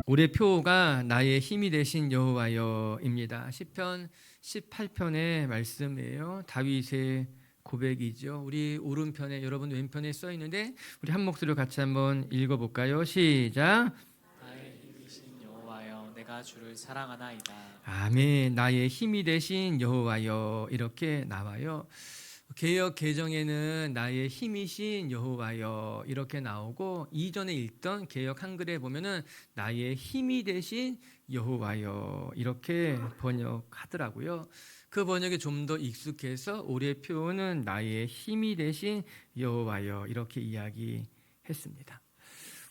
올해 표가 나의 힘이 되신 여호와여입니다. 시편 18편의 말씀이에요. 다윗의 고백이죠. 우리 오른편에, 여러분 왼편에 써 있는데 우리 한 목소리로 같이 한번 읽어볼까요? 시작. 나의 힘이신 여호와여, 내가 주를 사랑하나이다. 아멘. 나의 힘이 되신 여호와여, 이렇게 나와요. 개역 개정에는 나의 힘이신 여호와여 이렇게 나오고, 이전에 읽던 개역 한글에 보면은 나의 힘이 되신 여호와여 이렇게 번역하더라고요. 그 번역이 좀 더 익숙해서 올해 표는 나의 힘이 되신 여호와여 이렇게 이야기했습니다.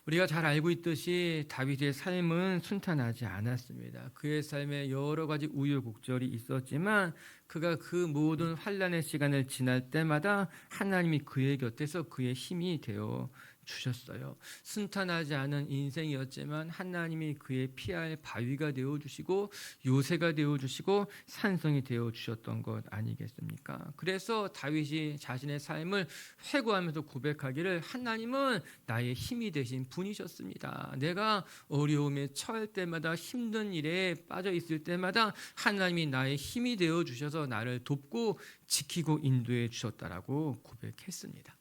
우리가 잘 알고 있듯이 다윗의 삶은 순탄하지 않았습니다. 그의 삶에 여러 가지 우여곡절이 있었지만 그가 그 모든 환난의 시간을 지날 때마다 하나님이 그의 곁에서 그의 힘이 되어 주셨어요. 순탄하지 않은 인생이었지만 하나님이 그의 피할 바위가 되어주시고 요새가 되어주시고 산성이 되어주셨던 것 아니겠습니까? 그래서 다윗이 자신의 삶을 회고하면서 고백하기를, 하나님은 나의 힘이 되신 분이셨습니다. 내가 어려움에 처할 때마다, 힘든 일에 빠져 있을 때마다 하나님이 나의 힘이 되어주셔서 나를 돕고 지키고 인도해 주셨다라고 고백했습니다.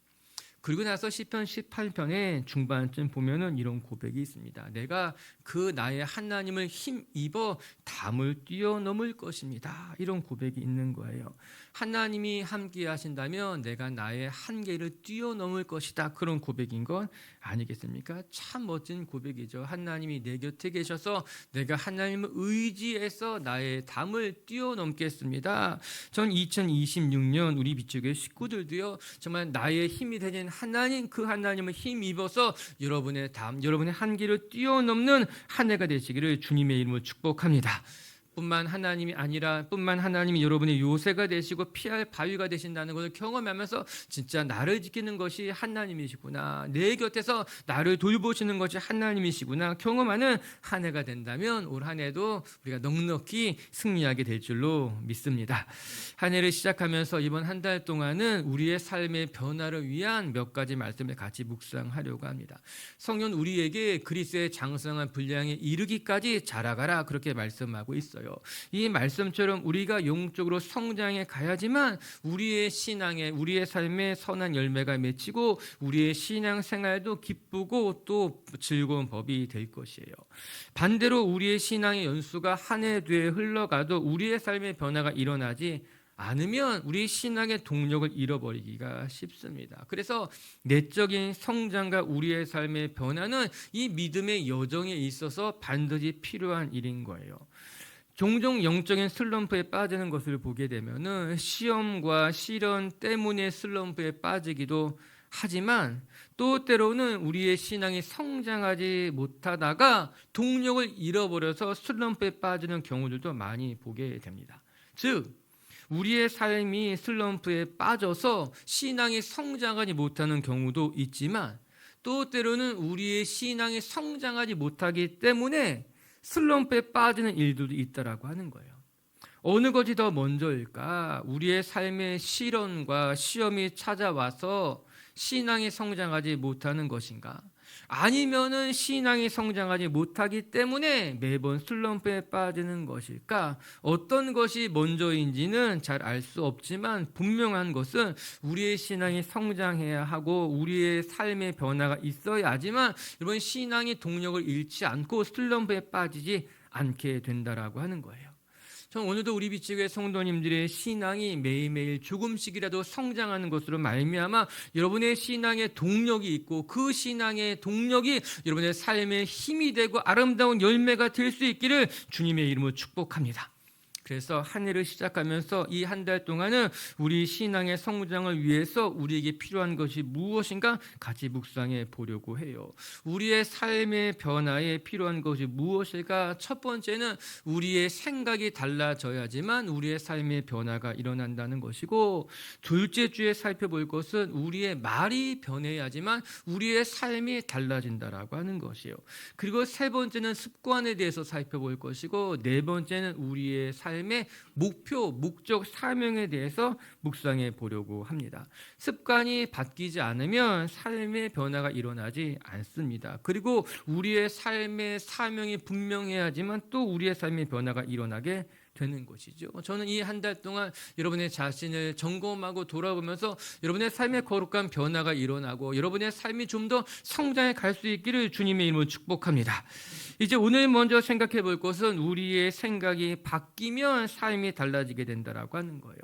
그리고 나서 시편 18편의 중반쯤 보면은 이런 고백이 있습니다. 내가 그 나의 하나님을 힘입어 담을 뛰어넘을 것입니다. 이런 고백이 있는 거예요. 하나님이 함께 하신다면 내가 나의 한계를 뛰어넘을 것이다. 그런 고백인 건 아니겠습니까? 참 멋진 고백이죠. 하나님이 내 곁에 계셔서 내가 하나님을 의지해서 나의 담을 뛰어넘겠습니다. 전 2026년 우리 비추교회 식구들도요, 정말 나의 힘이 되는 하나님, 그 하나님을 힘입어서 여러분의 담, 여러분의 한계를 뛰어넘는 한 해가 되시기를 주님의 이름으로 축복합니다. 뿐만 하나님이 여러분의 요새가 되시고 피할 바위가 되신다는 것을 경험하면서 진짜 나를 지키는 것이 하나님이시구나, 내 곁에서 나를 돌보시는 것이 하나님이시구나 경험하는 한 해가 된다면 올 한 해도 우리가 넉넉히 승리하게 될 줄로 믿습니다. 한 해를 시작하면서 이번 한 달 동안은 우리의 삶의 변화를 위한 몇 가지 말씀을 같이 묵상하려고 합니다. 성경 우리에게 그리스도의 장성한 분량에 이르기까지 자라가라 그렇게 말씀하고 있어요. 이 말씀처럼 우리가 영적으로 성장해 가야지만 우리의 신앙에, 우리의 삶에 선한 열매가 맺히고 우리의 신앙 생활도 기쁘고 또 즐거운 법이 될 것이에요. 반대로 우리의 신앙의 연수가 한 해 뒤에 흘러가도 우리의 삶의 변화가 일어나지 않으면 우리 신앙의 동력을 잃어버리기가 쉽습니다. 그래서 내적인 성장과 우리의 삶의 변화는 이 믿음의 여정에 있어서 반드시 필요한 일인 거예요. 종종 영적인 슬럼프에 빠지는 것을 보게 되면은 시험과 시련 때문에 슬럼프에 빠지기도 하지만 또 때로는 우리의 신앙이 성장하지 못하다가 동력을 잃어버려서 슬럼프에 빠지는 경우들도 많이 보게 됩니다. 즉, 우리의 삶이 슬럼프에 빠져서 신앙이 성장하지 못하는 경우도 있지만 또 때로는 우리의 신앙이 성장하지 못하기 때문에 슬럼프에 빠지는 일들도 있다라고 하는 거예요. 어느 것이 더 먼저일까? 우리의 삶의 시련과 시험이 찾아와서 신앙이 성장하지 못하는 것인가? 아니면은 신앙이 성장하지 못하기 때문에 매번 슬럼프에 빠지는 것일까? 어떤 것이 먼저인지는 잘 알 수 없지만 분명한 것은 우리의 신앙이 성장해야 하고 우리의 삶의 변화가 있어야지만 이런 신앙의 동력을 잃지 않고 슬럼프에 빠지지 않게 된다라고 하는 거예요. 전 오늘도 우리 비치교회 성도님들의 신앙이 매일매일 조금씩이라도 성장하는 것으로 말미암아 여러분의 신앙의 동력이 있고 그 신앙의 동력이 여러분의 삶의 힘이 되고 아름다운 열매가 될 수 있기를 주님의 이름으로 축복합니다. 그래서 한 해를 시작하면서 이 한 달 동안은 우리 신앙의 성장을 위해서 우리에게 필요한 것이 무엇인가 같이 묵상해 보려고 해요. 우리의 삶의 변화에 필요한 것이 무엇일까? 첫 번째는 우리의 생각이 달라져야지만 우리의 삶의 변화가 일어난다는 것이고, 둘째 주에 살펴볼 것은 우리의 말이 변해야지만 우리의 삶이 달라진다라고 하는 것이에요. 그리고 세 번째는 습관에 대해서 살펴볼 것이고, 네 번째는 우리의 삶 삶의 목표, 목적, 사명에 대해서 묵상해 보려고 합니다. 습관이 바뀌지 않으면 삶의 변화가 일어나지 않습니다. 그리고 우리의 삶의 사명이 분명해야지만 또 우리의 삶의 변화가 일어나게 되는 것이죠. 저는 이 한 달 동안 여러분의 자신을 점검하고 돌아보면서 여러분의 삶의 거룩한 변화가 일어나고 여러분의 삶이 좀 더 성장해 갈 수 있기를 주님의 이름으로 축복합니다. 이제 오늘 먼저 생각해 볼 것은 우리의 생각이 바뀌면 삶이 달라지게 된다라고 하는 거예요.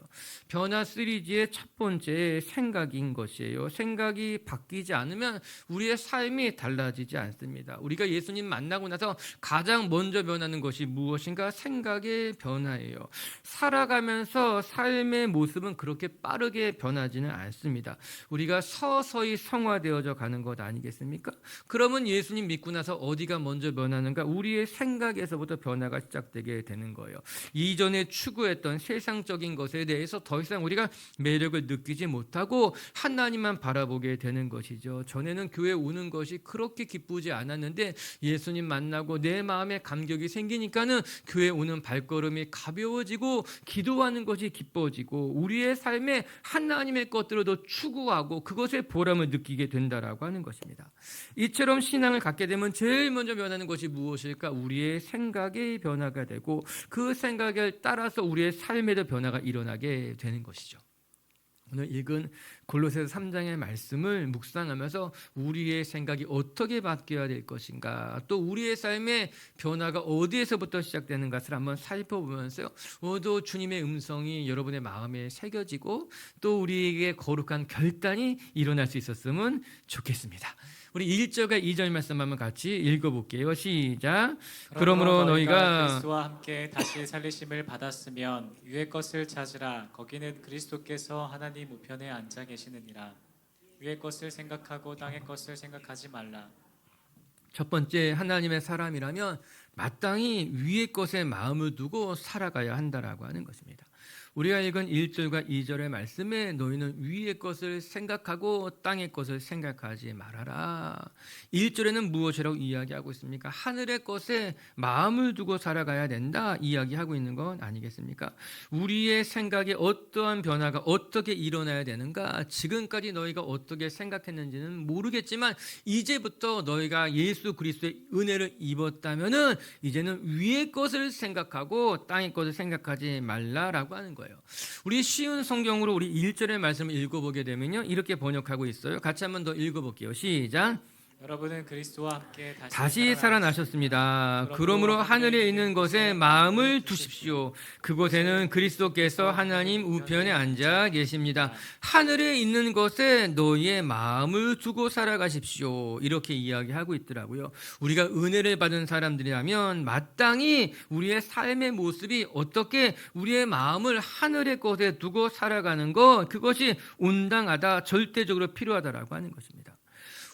변화 시리즈의 첫 번째 생각인 것이에요. 생각이 바뀌지 않으면 우리의 삶이 달라지지 않습니다. 우리가 예수님 만나고 나서 가장 먼저 변하는 것이 무엇인가? 생각의 변화예요. 살아가면서 삶의 모습은 그렇게 빠르게 변하지는 않습니다. 우리가 서서히 성화되어져 가는 것 아니겠습니까? 그러면 예수님 믿고 나서 어디가 먼저 변하는가? 우리의 생각에서부터 변화가 시작되게 되는 거예요. 이전에 추구했던 세상적인 것에 대해서 더 이상 우리가 매력을 느끼지 못하고 하나님만 바라보게 되는 것이죠. 전에는 교회 오는 것이 그렇게 기쁘지 않았는데 예수님 만나고 내 마음에 감격이 생기니까는 교회 오는 발걸음이 가벼워지고 기도하는 것이 기뻐지고 우리의 삶에 하나님의 것들을 더 추구하고 그것의 보람을 느끼게 된다라고 하는 것입니다. 이처럼 신앙을 갖게 되면 제일 먼저 변하는 것이 무엇일까? 우리의 생각의 변화가 되고 그 생각에 따라서 우리의 삶에도 변화가 일어나게 되는 것이죠. 오늘 읽은 골로새서 3장의 말씀을 묵상하면서 우리의 생각이 어떻게 바뀌어야 될 것인가, 또 우리의 삶의 변화가 어디에서부터 시작되는 것을 한번 살펴보면서요, 또 주님의 음성이 여러분의 마음에 새겨지고 또 우리에게 거룩한 결단이 일어날 수 있었으면 좋겠습니다. 우리 1절과 2절 말씀 한번 같이 읽어볼게요. 시작. 그러므로 너희가 그리스도와 함께 다시 살리심을 받았으면 위의 것을 찾으라. 거기는 그리스도께서 하나님 우편에 앉아 계시느니라. 위의 것을 생각하고 땅의 것을 생각하지 말라. 첫 번째, 하나님의 사람이라면 마땅히 위의 것에 마음을 두고 살아가야 한다라고 하는 것입니다. 우리가 읽은 1절과 2절의 말씀에 너희는 위의 것을 생각하고 땅의 것을 생각하지 말아라. 1절에는 무엇이라고 이야기하고 있습니까? 하늘의 것에 마음을 두고 살아가야 된다 이야기하고 있는 건 아니겠습니까? 우리의 생각에 어떠한 변화가 어떻게 일어나야 되는가? 지금까지 너희가 어떻게 생각했는지는 모르겠지만 이제부터 너희가 예수 그리스도의 은혜를 입었다면은 이제는 위의 것을 생각하고 땅의 것을 생각하지 말라라고 하는 거예요. 우리 쉬운 성경으로 우리 1절의 말씀을 읽어보게 되면요, 이렇게 번역하고 있어요. 같이 한번 더 읽어볼게요. 시작. 여러분은 그리스도와 함께 다시 살아나셨습니다. 그러므로 하늘에 있는 것에 마음을 두십시오. 그곳에는 그리스도께서 하나님 우편에 앉아 계십니다. 하늘에 있는 것에 너희의 마음을 두고 살아가십시오. 이렇게 이야기하고 있더라고요. 우리가 은혜를 받은 사람들이라면 마땅히 우리의 삶의 모습이 어떻게 우리의 마음을 하늘의 것에 두고 살아가는 것, 그것이 온당하다, 절대적으로 필요하다라고 하는 것입니다.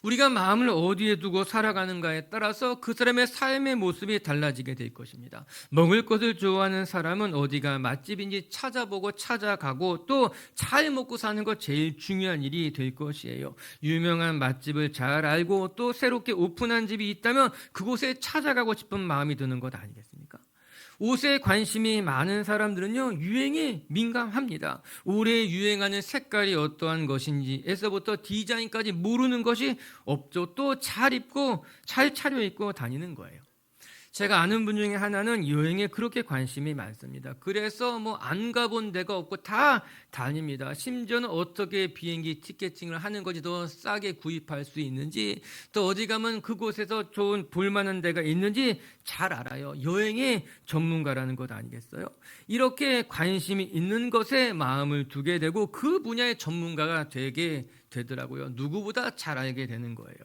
우리가 마음을 어디에 두고 살아가는가에 따라서 그 사람의 삶의 모습이 달라지게 될 것입니다. 먹을 것을 좋아하는 사람은 어디가 맛집인지 찾아보고 찾아가고 또 잘 먹고 사는 것 제일 중요한 일이 될 것이에요. 유명한 맛집을 잘 알고 또 새롭게 오픈한 집이 있다면 그곳에 찾아가고 싶은 마음이 드는 것 아니겠습니까? 옷에 관심이 많은 사람들은요, 유행에 민감합니다. 올해 유행하는 색깔이 어떠한 것인지에서부터 디자인까지 모르는 것이 없죠. 또 잘 입고 잘 차려입고 다니는 거예요. 제가 아는 분 중에 하나는 여행에 그렇게 관심이 많습니다. 그래서 안 가본 데가 없고 다 다닙니다. 심지어는 어떻게 비행기 티켓팅을 하는 것이 더 싸게 구입할 수 있는지, 또 어디 가면 그곳에서 좋은 볼만한 데가 있는지 잘 알아요. 여행의 전문가라는 것 아니겠어요? 이렇게 관심이 있는 것에 마음을 두게 되고 그 분야의 전문가가 되게 되더라고요. 누구보다 잘 알게 되는 거예요.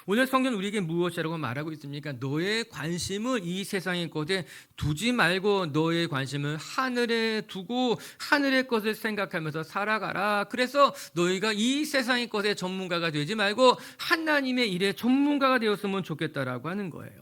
오늘 성경 우리에게 무엇이라고 말하고 있습니까? 너의 관심을 이 세상의 것에 두지 말고 너의 관심을 하늘에 두고 하늘의 것을 생각하면서 살아가라. 그래서 너희가 이 세상의 것의 전문가가 되지 말고 하나님의 일의 전문가가 되었으면 좋겠다라고 하는 거예요.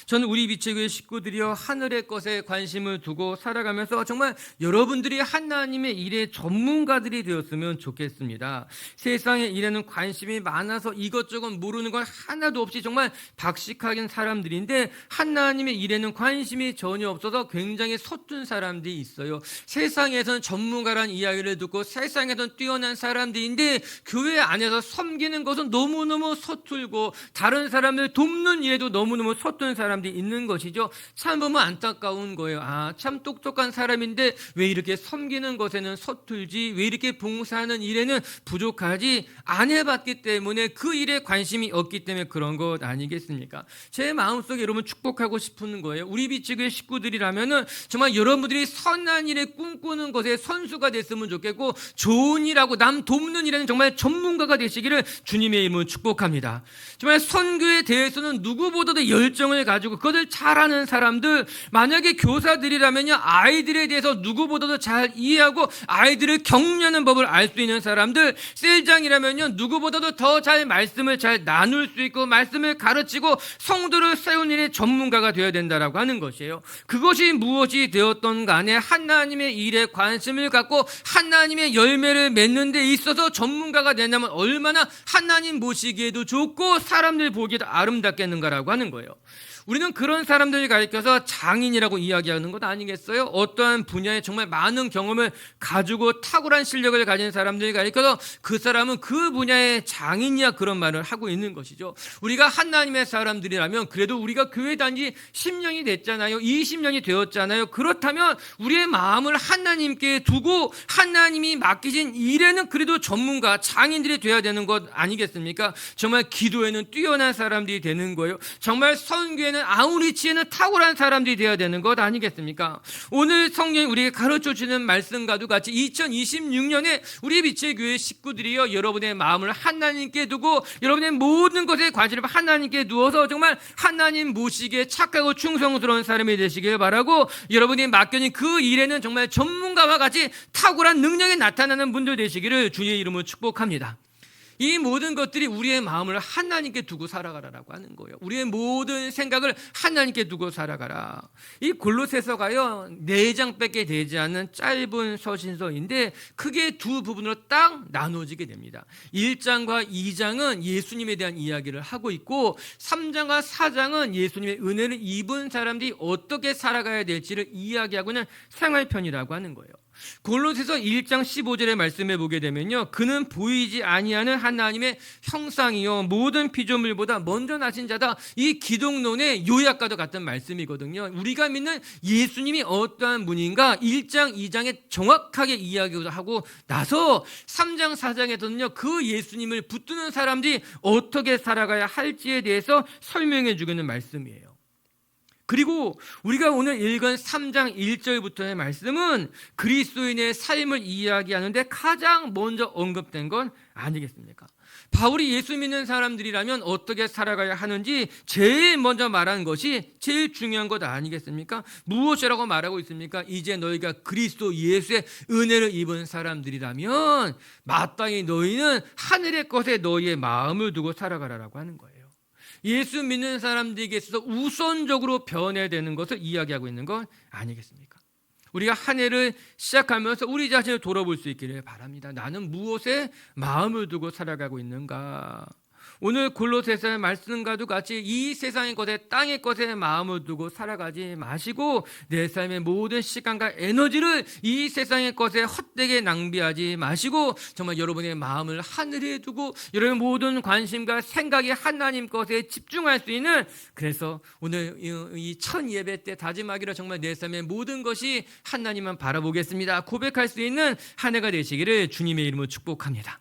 저는 우리 빛의 식구들이여 하늘의 것에 관심을 두고 살아가면서 정말 여러분들이 하나님의 일의 전문가들이 되었으면 좋겠습니다. 세상의 일에는 관심이 많아서 이것저것 모르는 건 하나도 없이 정말 박식하긴 사람들인데 하나님의 일에는 관심이 전혀 없어서 굉장히 서툰 사람들이 있어요. 세상에서는 전문가란 이야기를 듣고 세상에서는 뛰어난 사람들인데 교회 안에서 섬기는 것은 너무너무 서툴고 다른 사람을 돕는 일에도 너무너무 서툰 사람들이 있는 것이죠. 참 보면 안타까운 거예요. 참 똑똑한 사람인데 왜 이렇게 섬기는 것에는 서툴지, 왜 이렇게 봉사하는 일에는 부족하지, 안 해봤기 때문에 그 일에 관심이 없기 때문에 그런 것 아니겠습니까? 제 마음속에 여러분 축복하고 싶은 거예요. 우리 빛의 식구들이라면은 정말 여러분들이 선한 일에 꿈꾸는 것에 선수가 됐으면 좋겠고, 좋은 일하고 남 돕는 일에는 정말 전문가가 되시기를 주님의 이름으로 축복합니다. 정말 선교에 대해서는 누구보다도 열정을 가지고 그것을 잘하는 사람들, 만약에 교사들이라면요, 아이들에 대해서 누구보다도 잘 이해하고 아이들을 격려하는 법을 알 수 있는 사람들, 셀장이라면요, 누구보다도 더 잘 말씀을 잘 나눌 수 있고 말씀을 가르치고 성도를 세운 일의 전문가가 되어야 된다라고 하는 것이에요. 그것이 무엇이 되었던 간에 하나님의 일에 관심을 갖고 하나님의 열매를 맺는 데 있어서 전문가가 된다면 얼마나 하나님 보시기에도 좋고 사람들 보기에도 아름답겠는가라고 하는 거예요. 우리는 그런 사람들을 가리켜서 장인이라고 이야기하는 것 아니겠어요? 어떠한 분야에 정말 많은 경험을 가지고 탁월한 실력을 가진 사람들을 가리켜서 그 사람은 그 분야의 장인이야, 그런 말을 하고 있는 것이죠. 우리가 하나님의 사람들이라면 그래도 우리가 교회 다닌 지 10년이 됐잖아요. 20년이 되었잖아요. 그렇다면 우리의 마음을 하나님께 두고 하나님이 맡기신 일에는 그래도 전문가, 장인들이 돼야 되는 것 아니겠습니까? 정말 기도에는 뛰어난 사람들이 되는 거예요. 정말 선교에는 아우리치에는 탁월한 사람들이 되어야 되는 것 아니겠습니까? 오늘 성경이 우리에게 가르쳐 주는 말씀과도 같이 2026년에 우리 빛의 교회 식구들이여 여러분의 마음을 하나님께 두고 여러분의 모든 것에 관심을 하나님께 두어서 정말 하나님 모시기에 착하고 충성스러운 사람이 되시길 바라고, 여러분이 맡겨진 그 일에는 정말 전문가와 같이 탁월한 능력이 나타나는 분들 되시기를 주의 이름으로 축복합니다. 이 모든 것들이 우리의 마음을 하나님께 두고 살아가라라고 하는 거예요. 우리의 모든 생각을 하나님께 두고 살아가라. 이 골로새서가요, 4장밖에 되지 않는 짧은 서신서인데 크게 두 부분으로 딱 나눠지게 됩니다. 1장과 2장은 예수님에 대한 이야기를 하고 있고 3장과 4장은 예수님의 은혜를 입은 사람들이 어떻게 살아가야 될지를 이야기하고 있는 생활편이라고 하는 거예요. 골로새서 1장 15절의 말씀에 보게 되면요, 그는 보이지 아니하는 하나님의 형상이요 모든 피조물보다 먼저 나신 자다. 이 기독론의 요약과도 같은 말씀이거든요. 우리가 믿는 예수님이 어떠한 분인가 1장 2장에 정확하게 이야기하고 나서 3장 4장에서는요 그 예수님을 붙드는 사람들이 어떻게 살아가야 할지에 대해서 설명해 주는 말씀이에요. 그리고 우리가 오늘 읽은 3장 1절부터의 말씀은 그리스도인의 삶을 이야기하는데 가장 먼저 언급된 건 아니겠습니까? 바울이 예수 믿는 사람들이라면 어떻게 살아가야 하는지 제일 먼저 말한 것이 제일 중요한 것 아니겠습니까? 무엇이라고 말하고 있습니까? 이제 너희가 그리스도 예수의 은혜를 입은 사람들이라면 마땅히 너희는 하늘의 것에 너희의 마음을 두고 살아가라라고 하는 거예요. 예수 믿는 사람들에게 있어서 우선적으로 변해야 되는 것을 이야기하고 있는 것 아니겠습니까? 우리가 한 해를 시작하면서 우리 자신을 돌아볼 수 있기를 바랍니다. 나는 무엇에 마음을 두고 살아가고 있는가? 오늘 골로새서의 말씀과도 같이 이 세상의 것에 땅의 것에 마음을 두고 살아가지 마시고 내 삶의 모든 시간과 에너지를 이 세상의 것에 헛되게 낭비하지 마시고 정말 여러분의 마음을 하늘에 두고 여러분의 모든 관심과 생각이 하나님 것에 집중할 수 있는, 그래서 오늘 이 첫 예배 때 다짐하기로 정말 내 삶의 모든 것이 하나님만 바라보겠습니다 고백할 수 있는 한 해가 되시기를 주님의 이름으로 축복합니다.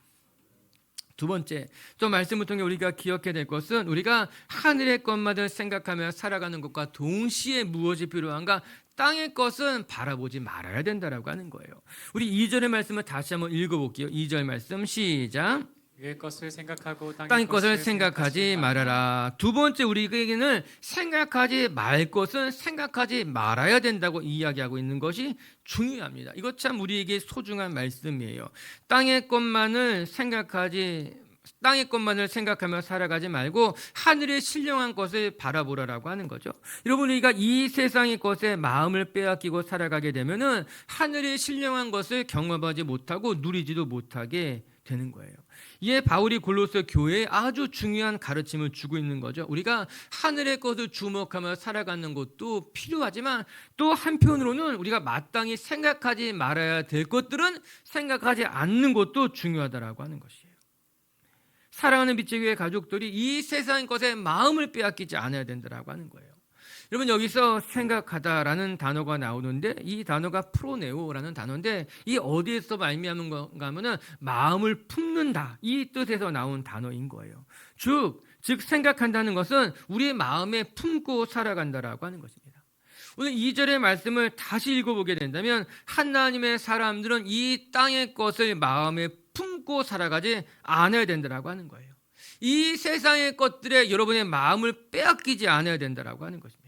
두 번째, 또 말씀을 통해 우리가 기억해야 될 것은 우리가 하늘의 것만을 생각하며 살아가는 것과 동시에 무엇이 필요한가? 땅의 것은 바라보지 말아야 된다라고 하는 거예요. 우리 2절의 말씀을 다시 한번 읽어볼게요. 2절 말씀 시작. 위의 것을 생각하고 땅의 것을 생각하지 말아라. 두 번째, 우리에게는 생각하지 말 것은 생각하지 말아야 된다고 이야기하고 있는 것이 중요합니다. 이것 참 우리에게 소중한 말씀이에요. 땅의 것만을 생각하지 땅의 것만을 생각하며 살아가지 말고 하늘의 신령한 것을 바라보라라고 하는 거죠. 여러분, 우리가 이 세상의 것에 마음을 빼앗기고 살아가게 되면은 하늘의 신령한 것을 경험하지 못하고 누리지도 못하게 되는 거예요. 이에 바울이 골로새 교회에 아주 중요한 가르침을 주고 있는 거죠. 우리가 하늘의 것을 주목하며 살아가는 것도 필요하지만 또 한편으로는 우리가 마땅히 생각하지 말아야 될 것들은 생각하지 않는 것도 중요하다라고 하는 것이에요. 사랑하는 빛의 교회 가족들이 이 세상의 것에 마음을 빼앗기지 않아야 된다라고 하는 거예요. 여러분, 여기서 생각하다라는 단어가 나오는데 이 단어가 프로네오라는 단어인데 이 어디에서 말미암은 건가 하면은 마음을 품는다 이 뜻에서 나온 단어인 거예요. 즉 생각한다는 것은 우리의 마음에 품고 살아간다라고 하는 것입니다. 오늘 2절의 말씀을 다시 읽어보게 된다면 하나님의 사람들은 이 땅의 것을 마음에 품고 살아가지 않아야 된다라고 하는 거예요. 이 세상의 것들에 여러분의 마음을 빼앗기지 않아야 된다라고 하는 것입니다.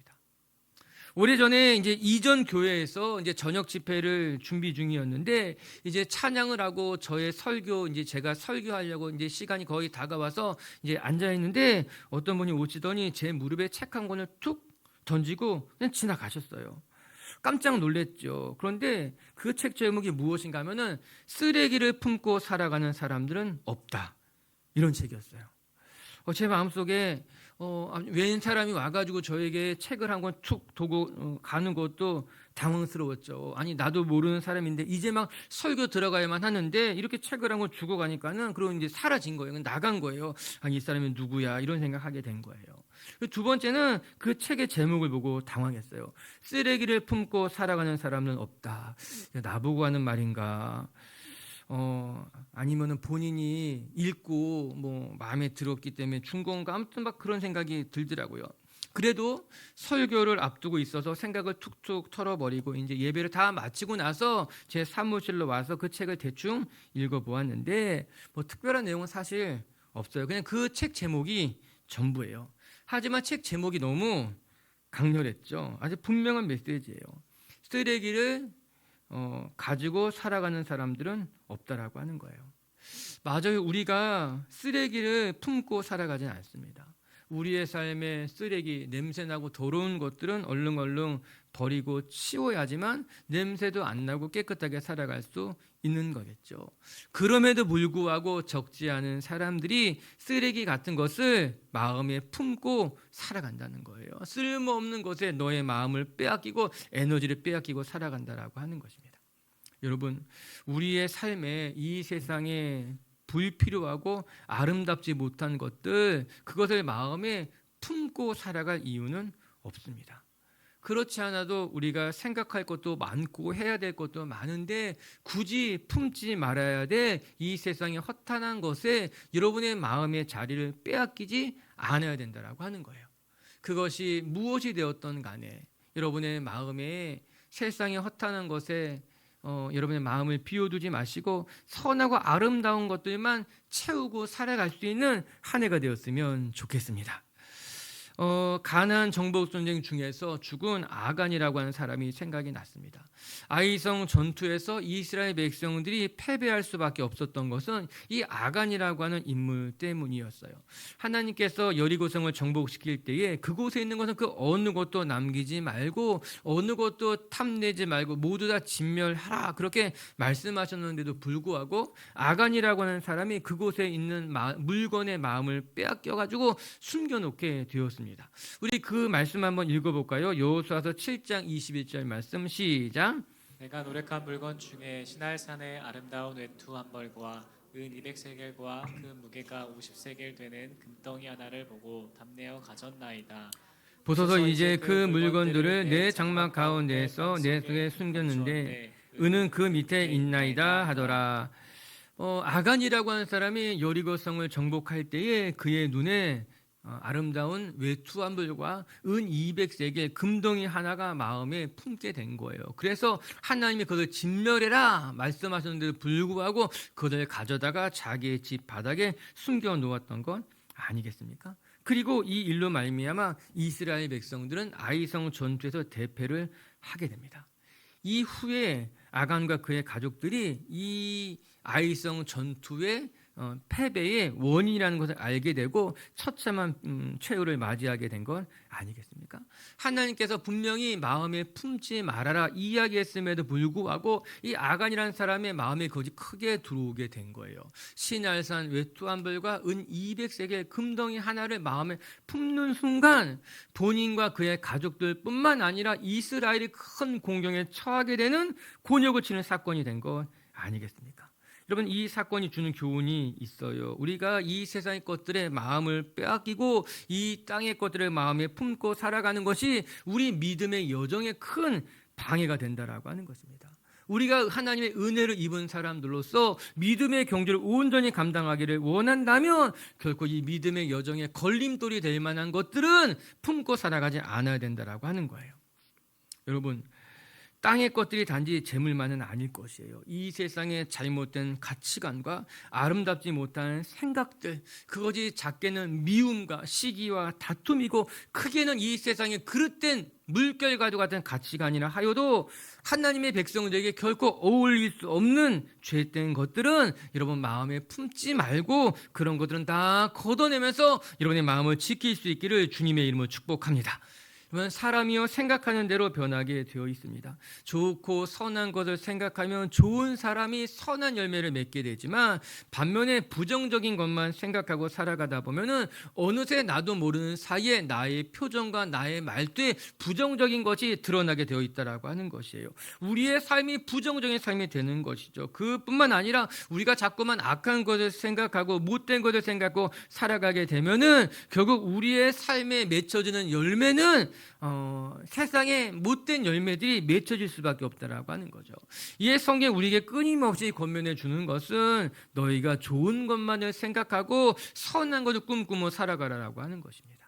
오래전에 이제 이전 교회에서 이제 저녁 집회를 준비 중이었는데 이제 찬양을 하고 저의 설교 이제 제가 설교하려고 이제 시간이 거의 다가와서 이제 앉아 있는데 어떤 분이 오시더니 제 무릎에 책 한 권을 툭 던지고 그냥 지나가셨어요. 깜짝 놀랐죠. 그런데 그 책 제목이 무엇인가 하면은 쓰레기를 품고 살아가는 사람들은 없다. 이런 책이었어요. 제 마음속에 웬 사람이 와가지고 저에게 책을 한 권 툭 두고 가는 것도 당황스러웠죠. 아니 나도 모르는 사람인데 이제 막 설교 들어가야만 하는데 이렇게 책을 한 권 주고 가니까는 그런 이제 사라진 거예요. 나간 거예요. 아니 이 사람이 누구야 이런 생각하게 된 거예요. 두 번째는 그 책의 제목을 보고 당황했어요. 쓰레기를 품고 살아가는 사람은 없다. 나보고 하는 말인가? 아니면은 본인이 읽고 뭐 마음에 들었기 때문에 준 건가? 아무튼 막 그런 생각이 들더라고요. 그래도 설교를 앞두고 있어서 생각을 툭툭 털어버리고 이제 예배를 다 마치고 나서 제 사무실로 와서 그 책을 대충 읽어보았는데 뭐 특별한 내용은 사실 없어요. 그냥 그 책 제목이 전부예요. 하지만 책 제목이 너무 강렬했죠. 아주 분명한 메시지예요. 쓰레기를 가지고 살아가는 사람들은 없다라고 하는 거예요. 맞아요. 우리가 쓰레기를 품고 살아가진 않습니다. 우리의 삶에 쓰레기, 냄새나고 더러운 것들은 얼른 버리고 치워야지만 냄새도 안 나고 깨끗하게 살아갈 수 있는 거겠죠. 그럼에도 불구하고 적지 않은 사람들이 쓰레기 같은 것을 마음에 품고 살아간다는 거예요. 쓸모없는 것에 너의 마음을 빼앗기고 에너지를 빼앗기고 살아간다라고 하는 것입니다. 여러분, 우리의 삶에 이 세상에 불필요하고 아름답지 못한 것들, 그것을 마음에 품고 살아갈 이유는 없습니다. 그렇지 않아도 우리가 생각할 것도 많고 해야 될 것도 많은데 굳이 품지 말아야 될 이 세상의 허탄한 것에 여러분의 마음의 자리를 빼앗기지 않아야 된다라고 하는 거예요. 그것이 무엇이 되었던 간에 여러분의 마음에 세상의 허탄한 것에 여러분의 마음을 비워두지 마시고 선하고 아름다운 것들만 채우고 살아갈 수 있는 한 해가 되었으면 좋겠습니다. 가나안 정복 전쟁 중에서 죽은 아간이라고 하는 사람이 생각이 났습니다. 아이성 전투에서 이스라엘 백성들이 패배할 수밖에 없었던 것은 이 아간이라고 하는 인물 때문이었어요. 하나님께서 여리고성을 정복시킬 때에 그곳에 있는 것은 그 어느 것도 남기지 말고 어느 것도 탐내지 말고 모두 다 진멸하라 그렇게 말씀하셨는데도 불구하고 아간이라고 하는 사람이 그곳에 있는 물건의 마음을 빼앗겨가지고 숨겨놓게 되었습니다. 우리 그 말씀 한번 읽어볼까요? 여호수아서 7장 21절 말씀 시작. 내가 노력한 물건 중에 시날산의 아름다운 외투 한 벌과 은 200세겔과 그 무게가 50세겔 되는 금덩이 하나를 보고 담내어 가졌나이다. 보소서 이제 그 물건들을 내 장막 가운데에서 내 속에 숨겼는데 은은 그 밑에 있나이다 하더라. 아간이라고 하는 사람이 여리고성을 정복할 때에 그의 눈에 아름다운 외투 한 벌과 은 200세겔 금덩이 하나가 마음에 품게 된 거예요. 그래서 하나님이 그것을 진멸해라 말씀하셨는데도 불구하고 그것을 가져다가 자기의 집 바닥에 숨겨 놓았던 건 아니겠습니까? 그리고 이 일로 말미암아 이스라엘 백성들은 아이성 전투에서 대패를 하게 됩니다. 이후에 아간과 그의 가족들이 이 아이성 전투에 패배의 원인이라는 것을 알게 되고 처참한 최후를 맞이하게 된 건 아니겠습니까? 하나님께서 분명히 마음에 품지 말아라 이야기했음에도 불구하고 이 아간이라는 사람의 마음에 거지 크게 들어오게 된 거예요. 신할산 외투 한 벌과 은 200세겔 금덩이 하나를 마음에 품는 순간 본인과 그의 가족들뿐만 아니라 이스라엘이 큰 공경에 처하게 되는 곤욕을 치는 사건이 된 것 아니겠습니까? 여러분, 이 사건이 주는 교훈이 있어요. 우리가 이 세상의 것들의 마음을 빼앗기고 이 땅의 것들의 마음에 품고 살아가는 것이 우리 믿음의 여정에 큰 방해가 된다라고 하는 것입니다. 우리가 하나님의 은혜를 입은 사람들로서 믿음의 경주를 온전히 감당하기를 원한다면 결코 이 믿음의 여정에 걸림돌이 될 만한 것들은 품고 살아가지 않아야 된다라고 하는 거예요. 여러분, 땅의 것들이 단지 재물만은 아닐 것이에요. 이 세상의 잘못된 가치관과 아름답지 못한 생각들, 그것이 작게는 미움과 시기와 다툼이고 크게는 이 세상의 그릇된 물결과도 같은 가치관이라 하여도 하나님의 백성들에게 결코 어울릴 수 없는 죄된 것들은 여러분 마음에 품지 말고 그런 것들은 다 걷어내면서 여러분의 마음을 지킬 수 있기를 주님의 이름으로 축복합니다. 사람이요 생각하는 대로 변하게 되어 있습니다. 좋고 선한 것을 생각하면 좋은 사람이 선한 열매를 맺게 되지만 반면에 부정적인 것만 생각하고 살아가다 보면은 어느새 나도 모르는 사이에 나의 표정과 나의 말투에 부정적인 것이 드러나게 되어 있다라고 하는 것이에요. 우리의 삶이 부정적인 삶이 되는 것이죠. 그뿐만 아니라 우리가 자꾸만 악한 것을 생각하고 못된 것을 생각하고 살아가게 되면은 결국 우리의 삶에 맺혀지는 열매는 세상에 못된 열매들이 맺혀질 수밖에 없다라고 하는 거죠. 이에 성경 우리에게 끊임없이 권면해 주는 것은 너희가 좋은 것만을 생각하고 선한 것을 꿈꾸며 살아가라라고 하는 것입니다.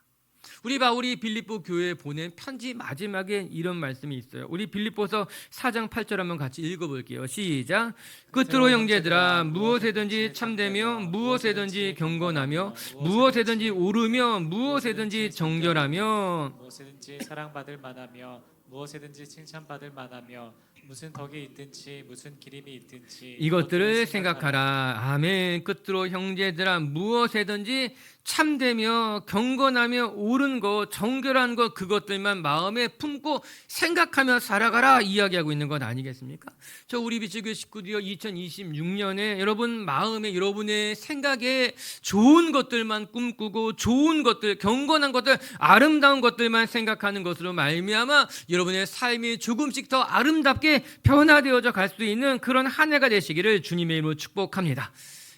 우리 바울이 빌립보 교회에 보낸 편지 마지막에 이런 말씀이 있어요. 우리 빌립보서 4장 8절 한번 같이 읽어볼게요. 시작. 끝으로 형제들아 무엇에든지 참되며 무엇에든지 경건하며 무엇에든지 옳으며 무엇에든지 정결하며 무엇에든지 사랑받을 만하며 무엇에든지 칭찬받을 만하며 무슨 덕이 있든지 무슨 기림이 있든지 이것들을 생각하라. 아멘. 끝으로 형제들아 무엇에든지 참되며 경건하며 옳은 것 정결한 것 그것들만 마음에 품고 생각하며 살아가라 이야기하고 있는 것 아니겠습니까? 저 우리 비치교 식구들이여 2026년에 여러분 마음에 여러분의 생각에 좋은 것들만 꿈꾸고 좋은 것들 경건한 것들 아름다운 것들만 생각하는 것으로 말미암아 여러분의 삶이 조금씩 더 아름답게 변화되어져 갈 수 있는 그런 한 해가 되시기를 주님의 이름으로 축복합니다.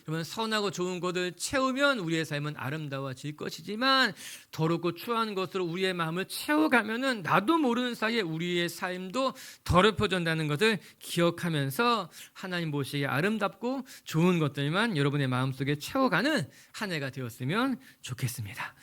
그러면 선하고 좋은 것을 채우면 우리의 삶은 아름다워질 것이지만 더럽고 추한 것으로 우리의 마음을 채워가면은 나도 모르는 사이에 우리의 삶도 더럽혀진다는 것을 기억하면서 하나님 보시기에 아름답고 좋은 것들만 여러분의 마음속에 채워가는 한 해가 되었으면 좋겠습니다.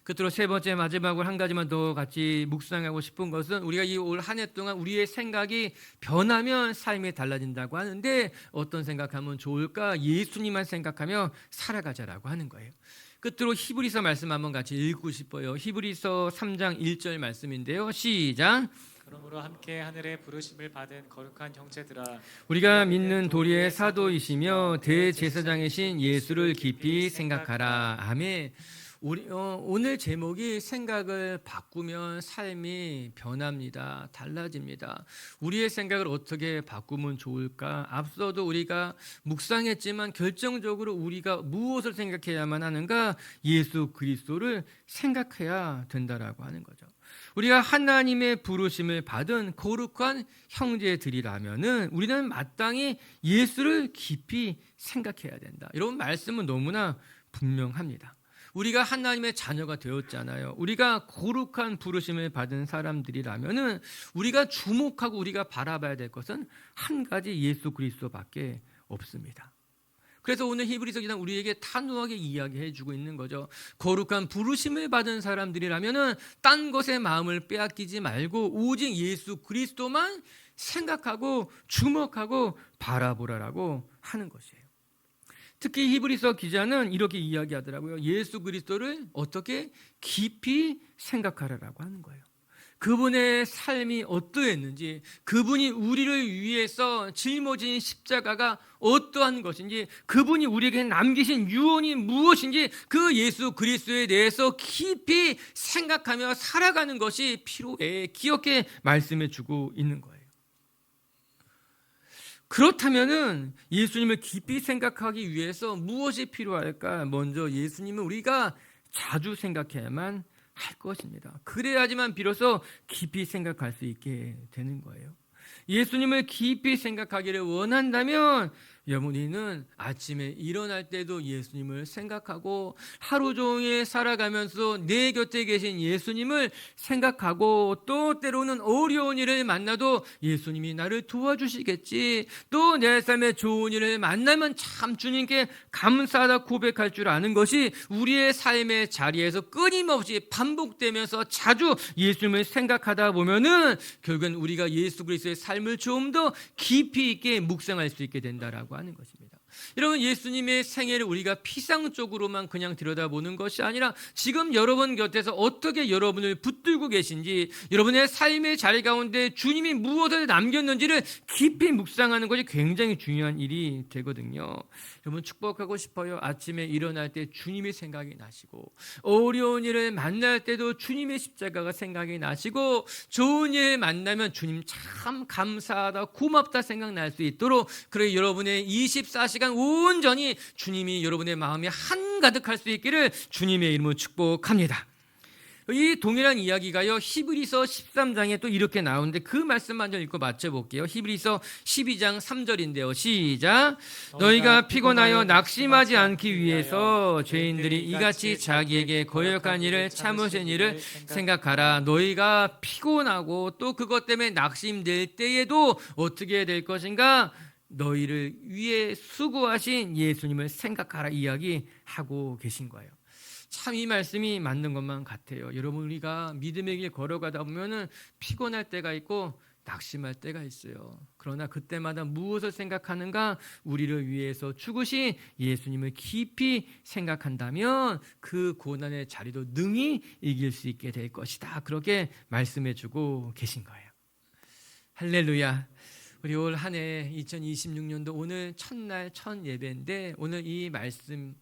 끝으로 세 번째 마지막으로 한 가지만 더 같이 묵상하고 싶은 것은 우리가 이 올 한 해 동안 우리의 생각이 변하면 삶이 달라진다고 하는데 어떤 생각하면 좋을까? 예수님만 생각하며 살아가자라고 하는 거예요. 끝으로 히브리서 말씀 한번 같이 읽고 싶어요. 히브리서 3장 1절 말씀인데요. 시작. 그러므로 함께 하늘의 부르심을 받은 거룩한 형제들아 우리가 믿는 도리의 사도이시며 대제사장이신 예수를 깊이 생각하라. 아멘. 오늘 제목이 생각을 바꾸면 삶이 변합니다. 달라집니다. 우리의 생각을 어떻게 바꾸면 좋을까? 앞서도 우리가 묵상했지만 결정적으로 우리가 무엇을 생각해야만 하는가? 예수 그리스도를 생각해야 된다라고 하는 거죠. 우리가 하나님의 부르심을 받은 거룩한 형제들이라면은 우리는 마땅히 예수를 깊이 생각해야 된다. 이런 말씀은 너무나 분명합니다. 우리가 하나님의 자녀가 되었잖아요. 우리가 거룩한 부르심을 받은 사람들이라면은 우리가 주목하고 우리가 바라봐야 될 것은 한 가지 예수 그리스도밖에 없습니다. 그래서 오늘 히브리서 기자는 우리에게 단호하게 이야기해 주고 있는 거죠. 거룩한 부르심을 받은 사람들이라면은 딴 것에 마음을 빼앗기지 말고 오직 예수 그리스도만 생각하고 주목하고 바라보라라고 하는 것이에요. 특히 히브리서 기자는 이렇게 이야기하더라고요. 예수 그리스도를 어떻게 깊이 생각하라라고 하는 거예요. 그분의 삶이 어떠했는지, 그분이 우리를 위해서 짊어진 십자가가 어떠한 것인지, 그분이 우리에게 남기신 유언이 무엇인지 그 예수 그리스도에 대해서 깊이 생각하며 살아가는 것이 필요해. 기억해 말씀해 주고 있는 거예요. 그렇다면은 예수님을 깊이 생각하기 위해서 무엇이 필요할까? 먼저 예수님은 우리가 자주 생각해야만 할 것입니다. 그래야지만 비로소 깊이 생각할 수 있게 되는 거예요. 예수님을 깊이 생각하기를 원한다면 여러분이는 아침에 일어날 때도 예수님을 생각하고 하루 종일 살아가면서 내 곁에 계신 예수님을 생각하고 또 때로는 어려운 일을 만나도 예수님이 나를 도와주시겠지, 또 내 삶에 좋은 일을 만나면 참 주님께 감사하다 고백할 줄 아는 것이 우리의 삶의 자리에서 끊임없이 반복되면서 자주 예수님을 생각하다 보면은 결국은 우리가 예수 그리스도의 삶을 좀 더 깊이 있게 묵상할 수 있게 된다라고 하는 것입니다. 여러분, 예수님의 생애를 우리가 피상적으로만 그냥 들여다보는 것이 아니라 지금 여러분 곁에서 어떻게 여러분을 붙들고 계신지, 여러분의 삶의 자리 가운데 주님이 무엇을 남겼는지를 깊이 묵상하는 것이 굉장히 중요한 일이 되거든요. 여러분, 축복하고 싶어요. 아침에 일어날 때 주님의 생각이 나시고, 어려운 일을 만날 때도 주님의 십자가가 생각이 나시고, 좋은 일 만나면 주님 참 감사하다 고맙다 생각날 수 있도록, 그래 여러분의 24시간 온전히 주님이 여러분의 마음에 한가득할 수 있기를 주님의 이름으로 축복합니다. 이 동일한 이야기가요 히브리서 13장에 또 이렇게 나오는데 그 말씀만 좀 읽고 맞춰볼게요. 히브리서 12장 3절인데요. 시작. 너희가 피곤하여 낙심하지 않기 위해서 죄인들이 이같이 자기에게 거역한 일을 참으신 일을 생각하라. 너희가 피곤하고 또 그것 때문에 낙심될 때에도 어떻게 될 것인가? 너희를 위해 수고하신 예수님을 생각하라 이야기하고 계신 거예요. 참 이 말씀이 맞는 것만 같아요. 여러분, 우리가 믿음의 길 걸어가다 보면은 피곤할 때가 있고 낙심할 때가 있어요. 그러나 그때마다 무엇을 생각하는가? 우리를 위해서 죽으신 예수님을 깊이 생각한다면 그 고난의 자리도 능히 이길 수 있게 될 것이다. 그렇게 말씀해 주고 계신 거예요. 할렐루야. 우리 올 한 해 2026년도 오늘 첫날 첫 예배인데 오늘 이 말씀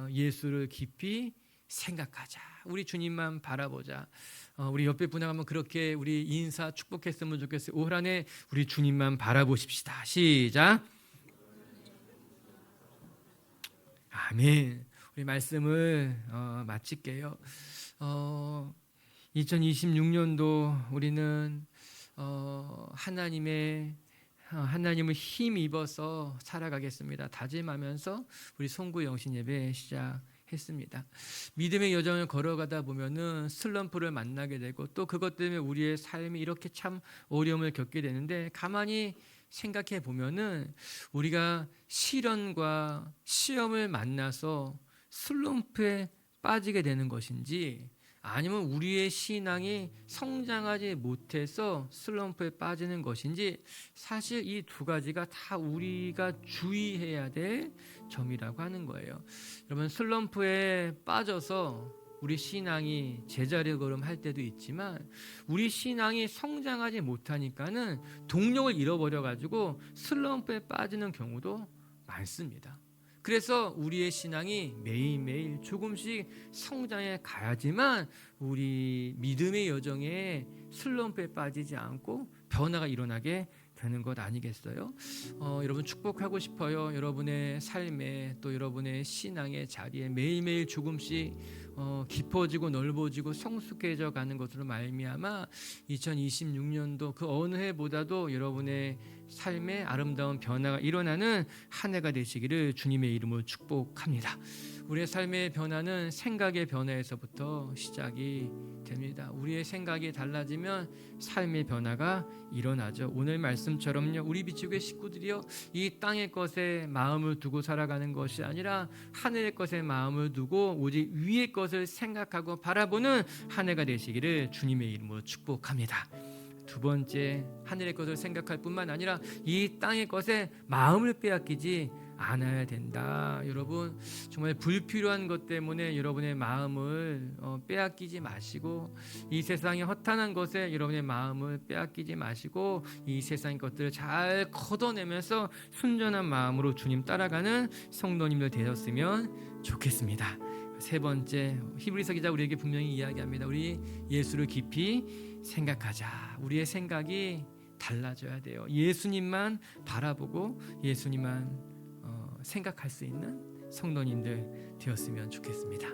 예수를 깊이 생각하자. 우리 주님만 바라보자. 우리 옆에 분하고 한번 그렇게 우리 인사 축복했으면 좋겠어요. 올 한 해 우리 주님만 바라보십시다. 시작. 아멘. 우리 말씀을 마칠게요. 2026년도 우리는 하나님을 힘입어서 살아가겠습니다. 다짐하면서 우리 송구 영신 예배 시작했습니다. 믿음의 여정을 걸어가다 보면은 슬럼프를 만나게 되고 또 그것 때문에 우리의 삶이 이렇게 참 어려움을 겪게 되는데 가만히 생각해 보면은 우리가 시련과 시험을 만나서 슬럼프에 빠지게 되는 것인지 아니면 우리의 신앙이 성장하지 못해서 슬럼프에 빠지는 것인지 사실 이 두 가지가 다 우리가 주의해야 될 점이라고 하는 거예요. 여러분, 슬럼프에 빠져서 우리 신앙이 제자리 걸음할 때도 있지만 우리 신앙이 성장하지 못하니까는 동력을 잃어버려 가지고 슬럼프에 빠지는 경우도 많습니다. 그래서 우리의 신앙이 매일매일 조금씩 성장해 가야지만 우리 믿음의 여정에 슬럼프에 빠지지 않고 변화가 일어나게 되는 것 아니겠어요? 여러분 축복하고 싶어요. 여러분의 삶에 또 여러분의 신앙의 자리에 매일매일 조금씩 깊어지고 넓어지고 성숙해져 가는 것으로 말미암아 2026년도 그 어느 해보다도 여러분의 삶에 아름다운 변화가 일어나는 한 해가 되시기를 주님의 이름으로 축복합니다. 우리의 삶의 변화는 생각의 변화에서부터 시작이 됩니다. 우리의 생각이 달라지면 삶의 변화가 일어나죠. 오늘 말씀처럼요, 우리 비추교회 식구들이요, 이 땅의 것에 마음을 두고 살아가는 것이 아니라 하늘의 것에 마음을 두고 오직 위의 것을 생각하고 바라보는 한 해가 되시기를 주님의 이름으로 축복합니다. 두 번째, 하늘의 것을 생각할 뿐만 아니라 이 땅의 것에 마음을 빼앗기지 안아야 된다. 여러분 정말 불필요한 것 때문에 여러분의 마음을 빼앗기지 마시고, 이 세상의 허탄한 것에 여러분의 마음을 빼앗기지 마시고, 이 세상의 것들을 잘 걷어내면서 순전한 마음으로 주님 따라가는 성도님들 되셨으면 좋겠습니다. 세 번째, 히브리서 기자 우리에게 분명히 이야기합니다. 우리 예수를 깊이 생각하자. 우리의 생각이 달라져야 돼요. 예수님만 바라보고 예수님만 생각할 수 있는 성도님들 되었으면 좋겠습니다.